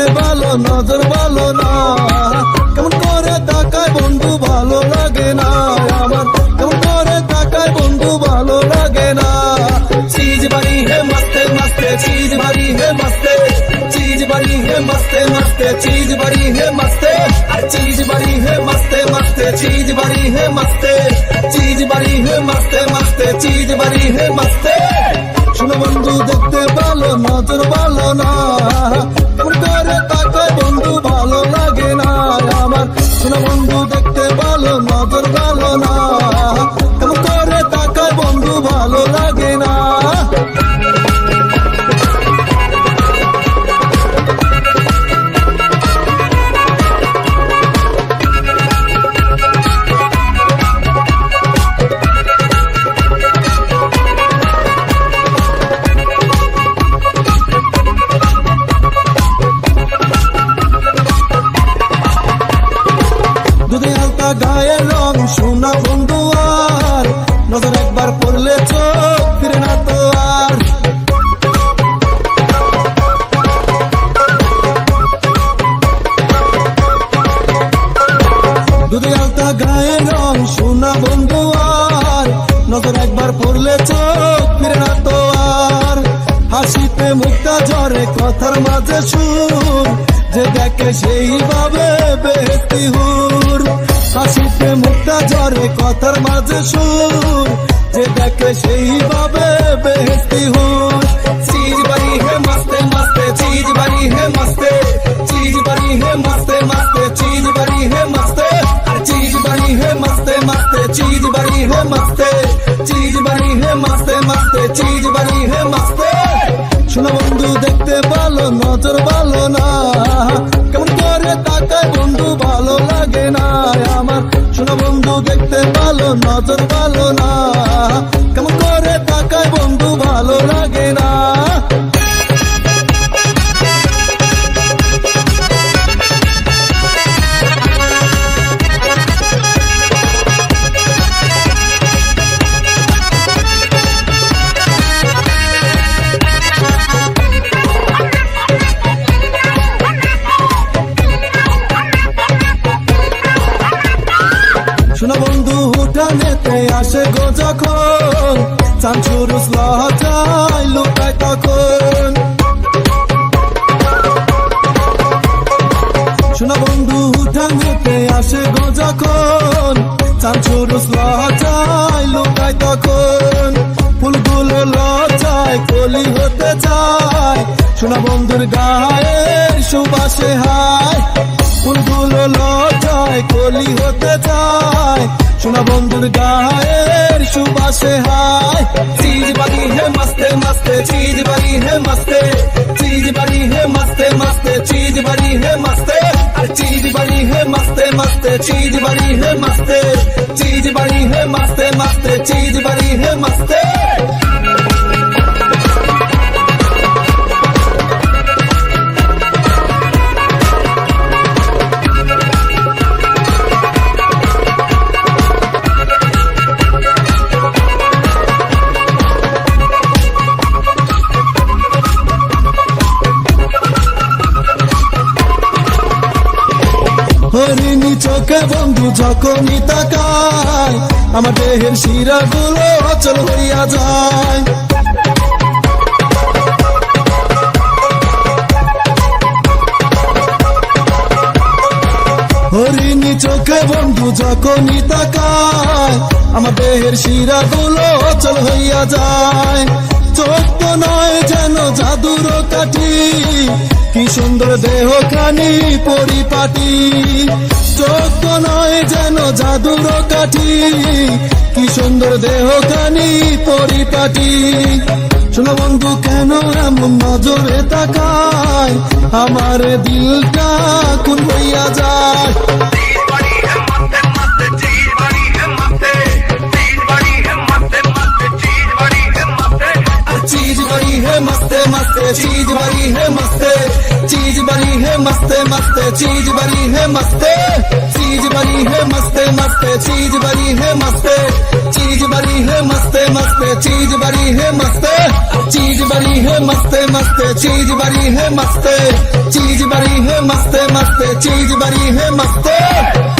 দেখতে ভালো নজর ভালো না, কেমন করে তাকায় বন্ধু ভালো লাগে না আমার, কেমন করে তাকায় বন্ধু ভালো লাগে না। चीज बड़ी है मस्ते मस्ते, चीज बड़ी है मस्ते, चीज बड़ी है मस्ते मस्ते, चीज बड़ी है मस्ते, चीज बड़ी है मस्ते मस्ते, चीज बड़ी है मस्ते, चीज बड़ी है मस्ते मस्ते, चीज बड़ी है मस्ते। শুনো বন্ধু দেখতে ভালো নজর ভালো না, কেমন করে তাকায় বন্ধু ভালো লাগে না আমার। শুনো বন্ধু দেখতে ভালো নজর ভালো না, কেমন করে তাকায় বন্ধু ভালো লাগে না। দুধে হালকা গায়ের রং সোনা বন্ধু আর, নজর একবার পড়লে চোখ ফিরে না তো আর। দুধে হালকা গায়ের রং সোনা বন্ধু আর, নজর একবার পড়লে চোখ ফিরে না তো আর। হাসিতে মুক্তা ঝরে কথার মাঝে সুর, যে দেখে সেই ভাবে বেহেশতি হুর। হাসিতে মুক্তা ঝরে কথার মাঝে সুর, যে দেখে সেই ভাবে বেহেশতি হুর। चीज बड़ी है मस्ते मस्ते, चीज बड़ी है मस्ते, चीज बड़ी है मस्ते मस्ते, चीज बड़ी है मस्ते, चीज बड़ी है मस्ते मस्ते, चीज बड़ी है मस्ते, चीज बड़ी है मस्ते मस्ते, चीज बड़ी है मस्ते। শুনো বন্ধু দেখতে ভালো নজর ভালো না, কেমন করে তাকায় বন্ধু ভালো লাগে না আমার। শুনো বন্ধু দেখতে ভালো নজর ভালো না, কেমন করে তাকায় বন্ধু ভালো লাগে না। শুনো বন্ধু উঠানেতে আসে গো যখন, চাঁচুরুস লহজায় লুকায় তখন। শুনো বন্ধু উঠানেতে আসে গো যখন, চাঁচুরুস লহজায় লুকায় তখন। ফুলগুলো লজ্জায় কলি হতে চায়, শোনা বন্ধুর গায়ে সুবাসে হায়। ফুলগুলো লজ্জায় কলি হতে চায়, শোনা বন্ধুর গায়ের সুবাসে হায়। चीज बड़ी है मस्ते मस्ते, चीज बड़ी है मस्ते, चीज बड़ी है मस्ते मस्ते, चीज बड़ी है मस्ते, चीज बड़ी है मस्ते मस्ते, चीज बड़ी है मस्ते, चीज बड़ी है मस्ते मस्ते, चीज बड़ी है मस्ते। হরিণী চোখে বন্ধু যখনই তাকায়, আমার দেহের শিরাগুলো অচল হইয়া যায়। হরিণী চোখে বন্ধু যখনই তাকায়, আমার দেহের শিরাগুলো অচল হইয়া যায়। চোখ তো নয় যেন জাদুর কাঠি, কি সুন্দর দেহ খানি পরিপাটি। চোখ তো নয় যেন জাদুর কাঠি, কি সুন্দর দেহ খানি পরিপাটি। শোনো বন্ধু কেন এমন নজরে তাকায়, আমার দিলটা খুন হইয়া যায়। चीज बड़ी है मस्ते मस्ते, चीज बड़ी है मस्ते, चीज बड़ी है मस्ते मस्ते, चीज बड़ी है मस्ते, चीज बड़ी है मस्ते मस्ते, चीज बड़ी है मस्ते, चीज बड़ी है मस्ते मस्ते, चीज बड़ी है मस्ते, चीज बड़ी है मस्ते मस्ते, चीज बड़ी है मस्ते, चीज बड़ी है मस्ते मस्ते, चीज बड़ी है मस्ते।